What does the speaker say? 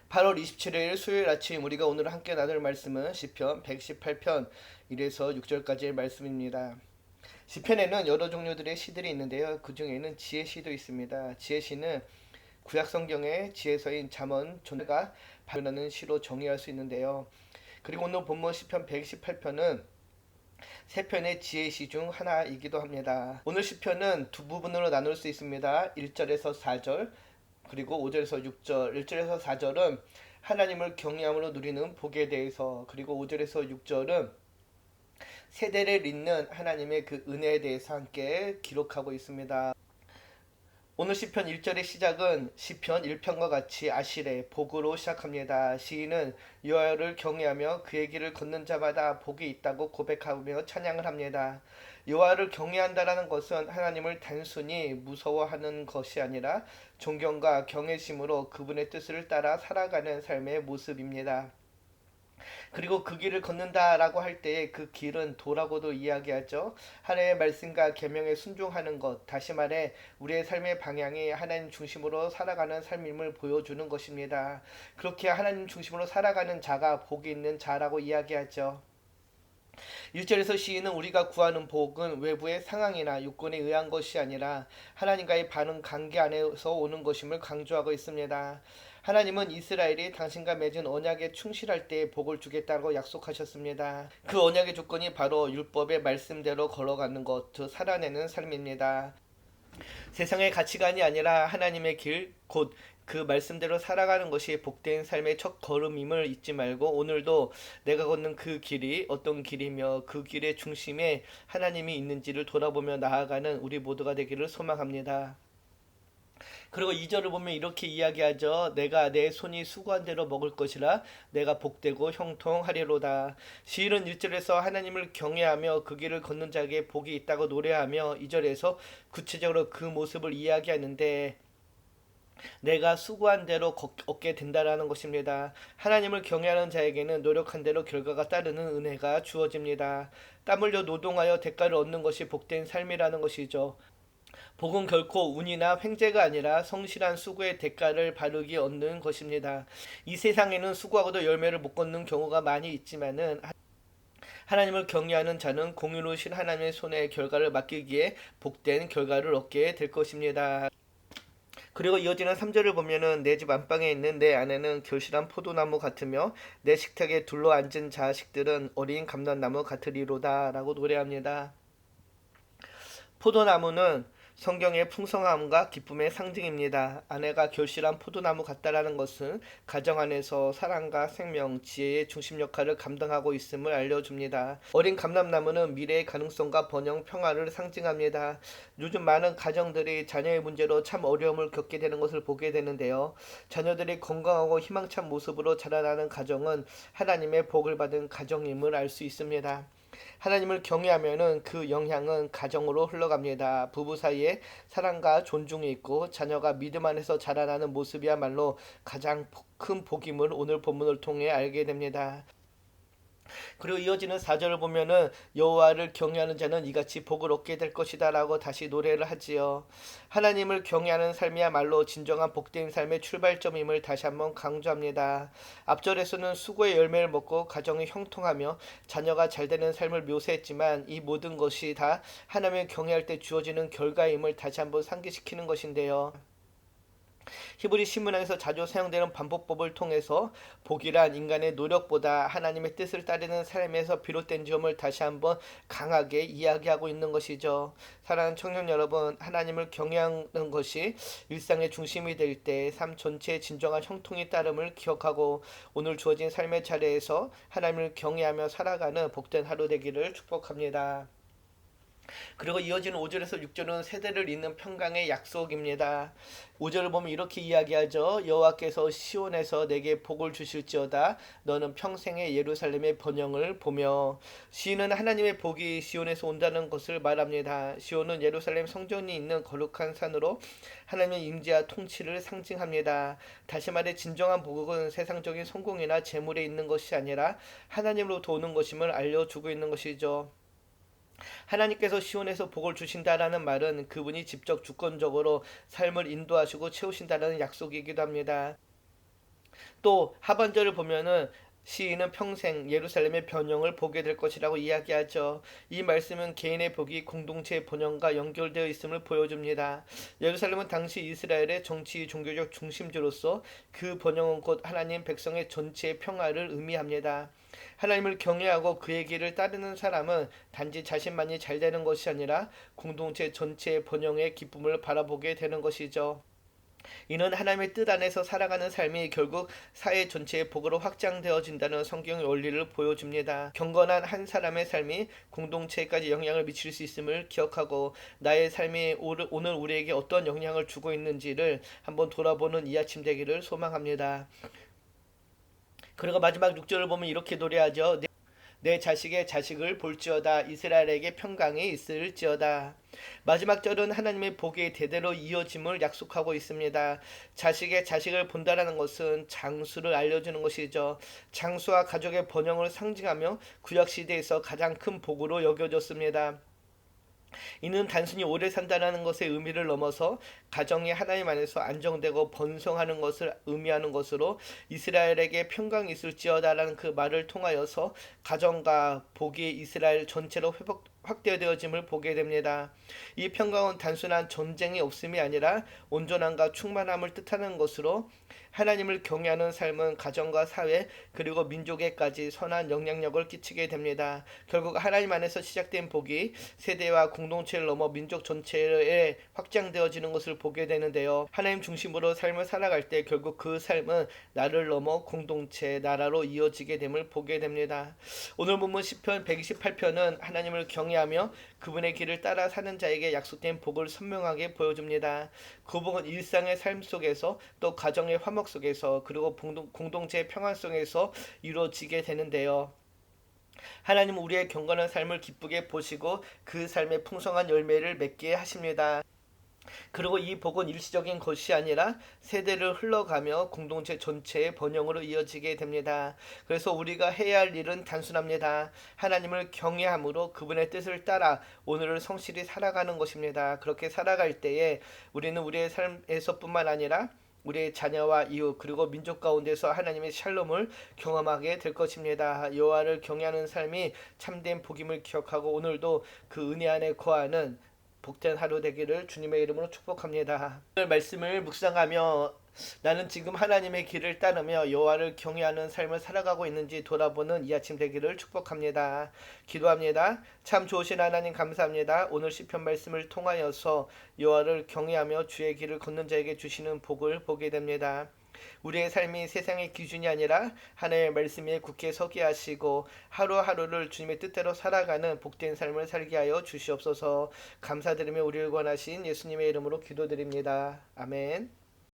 8월 27일 수요일 아침 우리가 오늘 함께 나눌 말씀은 시편 118편 1에서 6절까지의 말씀입니다. 시편에는 여러 종류들의 시들이 있는데요. 그 중에는 지혜시도 있습니다. 지혜시는 구약 성경의 지혜서인 잠언 존가 발견하는 시로 정의할 수 있는데요. 그리고 오늘 본문 시편 118편은 세 편의 지혜시 중 하나이기도 합니다. 오늘 시편은 두 부분으로 나눌 수 있습니다. 1절에서 4절 그리고 5절에서 6절, 1절에서 4절은 하나님을 경외함으로 누리는 복에 대해서, 그리고 5절에서 6절은 세대를 잇는 하나님의 그 은혜에 대해서 함께 기록하고 있습니다. 오늘 시편 1절의 시작은 시편 1편과 같이 아실의 복으로 시작합니다. 시인은 여호와를 경외하며 그의 길을 걷는 자마다 복이 있다고 고백하며 찬양을 합니다. 여호와를 경외한다라는 것은 하나님을 단순히 무서워하는 것이 아니라 존경과 경외심으로 그분의 뜻을 따라 살아가는 삶의 모습입니다. 그리고 그 길을 걷는다라고 할 때에 그 길은 도라고도 이야기하죠. 하나님의 말씀과 계명에 순종하는 것, 다시 말해 우리의 삶의 방향이 하나님 중심으로 살아가는 삶임을 보여주는 것입니다. 그렇게 하나님 중심으로 살아가는 자가 복이 있는 자라고 이야기하죠. 1절에서 시인은 우리가 구하는 복은 외부의 상황이나 요건에 의한 것이 아니라 하나님과의 바른 관계 안에서 오는 것임을 강조하고 있습니다. 하나님은 이스라엘이 당신과 맺은 언약에 충실할 때 복을 주겠다고 약속하셨습니다. 그 언약의 조건이 바로 율법의 말씀대로 걸어가는 것, 즉 살아내는 삶입니다. 세상의 가치관이 아니라 하나님의 길, 곧 그 말씀대로 살아가는 것이 복된 삶의 첫 걸음임을 잊지 말고 오늘도 내가 걷는 그 길이 어떤 길이며 그 길의 중심에 하나님이 있는지를 돌아보며 나아가는 우리 모두가 되기를 소망합니다. 그리고 2절을 보면 이렇게 이야기하죠. 내가 내 손이 수고한 대로 먹을 것이라 내가 복되고 형통하리로다. 시인은 1절에서 하나님을 경외하며 그 길을 걷는 자에게 복이 있다고 노래하며 2절에서 구체적으로 그 모습을 이야기하는데 내가 수고한 대로 얻게 된다라는 것입니다. 하나님을 경외하는 자에게는 노력한 대로 결과가 따르는 은혜가 주어집니다. 땀 흘려 노동하여 대가를 얻는 것이 복된 삶이라는 것이죠. 복은 결코 운이나 횡재가 아니라 성실한 수고의 대가를 바르게 얻는 것입니다. 이 세상에는 수고하고도 열매를 못 거는 경우가 많이 있지만은 하나님을 경외하는 자는 공의로우신 하나님의 손에 결과를 맡기기에 복된 결과를 얻게 될 것입니다. 그리고 이어지는 3절을 보면은 내 집 안방에 있는 내 아내는 결실한 포도나무 같으며 내 식탁에 둘러앉은 자식들은 어린 감람나무 같으리로다 라고 노래합니다. 포도나무는 성경의 풍성함과 기쁨의 상징입니다. 아내가 결실한 포도나무 같다라는 것은 가정 안에서 사랑과 생명, 지혜의 중심 역할을 감당하고 있음을 알려줍니다. 어린 감람나무는 미래의 가능성과 번영, 평화를 상징합니다. 요즘 많은 가정들이 자녀의 문제로 참 어려움을 겪게 되는 것을 보게 되는데요. 자녀들이 건강하고 희망찬 모습으로 자라나는 가정은 하나님의 복을 받은 가정임을 알 수 있습니다. 하나님을 경외하면은 그 영향은 가정으로 흘러갑니다. 부부 사이에 사랑과 존중이 있고 자녀가 믿음 안에서 자라나는 모습이야말로 가장 큰 복임을 오늘 본문을 통해 알게 됩니다. 그리고 이어지는 4절을 보면은 여호와를 경외하는 자는 이같이 복을 얻게 될 것이다라고 다시 노래를 하지요. 하나님을 경외하는 삶이야말로 진정한 복된 삶의 출발점임을 다시 한번 강조합니다. 앞절에서는 수고의 열매를 먹고 가정이 형통하며 자녀가 잘 되는 삶을 묘사했지만 이 모든 것이 다 하나님을 경외할 때 주어지는 결과임을 다시 한번 상기시키는 것인데요. 히브리 신문에서 자주 사용되는 반복법을 통해서 복이란 인간의 노력보다 하나님의 뜻을 따르는 삶에서 비롯된 점을 다시 한번 강하게 이야기하고 있는 것이죠. 사랑하는 청년 여러분, 하나님을 경외하는 것이 일상의 중심이 될 때 삶 전체의 진정한 형통이 따름을 기억하고 오늘 주어진 삶의 자리에서 하나님을 경외하며 살아가는 복된 하루 되기를 축복합니다. 그리고 이어지는 5절에서 6절은 세대를 잇는 평강의 약속입니다. 5절을 보면 이렇게 이야기하죠. 여호와께서 시온에서 내게 복을 주실지어다 너는 평생의 예루살렘의 번영을 보며. 시온은 하나님의 복이 시온에서 온다는 것을 말합니다. 시온은 예루살렘 성전이 있는 거룩한 산으로 하나님의 임재와 통치를 상징합니다. 다시 말해 진정한 복은 세상적인 성공이나 재물에 있는 것이 아니라 하나님으로부터 오는 것임을 알려주고 있는 것이죠. 하나님께서 시온에서 복을 주신다라는 말은 그분이 직접 주권적으로 삶을 인도하시고 채우신다라는 약속이기도 합니다. 또 하반절을 보면은 시인은 평생 예루살렘의 번영을 보게 될 것이라고 이야기하죠. 이 말씀은 개인의 복이 공동체의 번영과 연결되어 있음을 보여줍니다. 예루살렘은 당시 이스라엘의 정치 종교적 중심지로서 그 번영은 곧 하나님 백성의 전체의 평화를 의미합니다. 하나님을 경외하고 그의 길을 따르는 사람은 단지 자신만이 잘 되는 것이 아니라 공동체 전체의 번영의 기쁨을 바라보게 되는 것이죠. 이는 하나님의 뜻 안에서 살아가는 삶이 결국 사회 전체의 복으로 확장되어진다는 성경의 원리를 보여줍니다. 경건한 한 사람의 삶이 공동체까지 영향을 미칠 수 있음을 기억하고 나의 삶이 오늘 우리에게 어떤 영향을 주고 있는지를 한번 돌아보는 이 아침 되기를 소망합니다. 그리고 마지막 6절을 보면 이렇게 노래하죠. 내 자식의 자식을 볼지어다. 이스라엘에게 평강이 있을지어다. 마지막 절은 하나님의 복이 대대로 이어짐을 약속하고 있습니다. 자식의 자식을 본다라는 것은 장수를 알려주는 것이죠. 장수와 가족의 번영을 상징하며 구약시대에서 가장 큰 복으로 여겨졌습니다. 이는 단순히 오래 산다는 것의 의미를 넘어서 가정이 하나님 안에서 안정되고 번성하는 것을 의미하는 것으로 이스라엘에게 평강이 있을지어다라는 그 말을 통하여서 가정과 복이 이스라엘 전체로 확대되어짐을 보게 됩니다. 이 평강은 단순한 전쟁이 없음이 아니라 온전함과 충만함을 뜻하는 것으로 하나님을 경외하는 삶은 가정과 사회 그리고 민족에까지 선한 영향력을 끼치게 됩니다. 결국 하나님 안에서 시작된 복이 세대와 공동체를 넘어 민족 전체에 확장되어지는 것을 보게 되는데요. 하나님 중심으로 삶을 살아갈 때 결국 그 삶은 나를 넘어 공동체, 나라로 이어지게 됨을 보게 됩니다. 오늘 본문 시편 128편은 하나님을 경외하며 그분의 길을 따라 사는 자에게 약속된 복을 선명하게 보여줍니다. 그 복은 일상의 삶 속에서 또 가정의 화목 속에서 그리고 공동체의 평안 속에서 이루어지게 되는데요. 하나님은 우리의 경건한 삶을 기쁘게 보시고 그 삶의 풍성한 열매를 맺게 하십니다. 그리고 이 복은 일시적인 것이 아니라 세대를 흘러가며 공동체 전체의 번영으로 이어지게 됩니다. 그래서 우리가 해야 할 일은 단순합니다. 하나님을 경외함으로 그분의 뜻을 따라 오늘을 성실히 살아가는 것입니다. 그렇게 살아갈 때에 우리는 우리의 삶에서뿐만 아니라 우리의 자녀와 이웃 그리고 민족 가운데서 하나님의 샬롬을 경험하게 될 것입니다. 여호와를 경외하는 삶이 참된 복임을 기억하고 오늘도 그 은혜 안에 거하는 복된 하루 되기를 주님의 이름으로 축복합니다. 오늘 말씀을 묵상하며 나는 지금 하나님의 길을 따르며 여호와를 경외하는 삶을 살아가고 있는지 돌아보는 이 아침 되기를 축복합니다. 기도합니다. 참 좋으신 하나님 감사합니다. 오늘 시편 말씀을 통하여서 여호와를 경외하며 주의 길을 걷는 자에게 주시는 복을 보게 됩니다. 우리의 삶이 세상의 기준이 아니라 하나님의 말씀에 굳게 서게 하시고 하루하루를 주님의 뜻대로 살아가는 복된 삶을 살게 하여 주시옵소서. 감사드리며 우리를 권하신 예수님의 이름으로 기도드립니다. 아멘.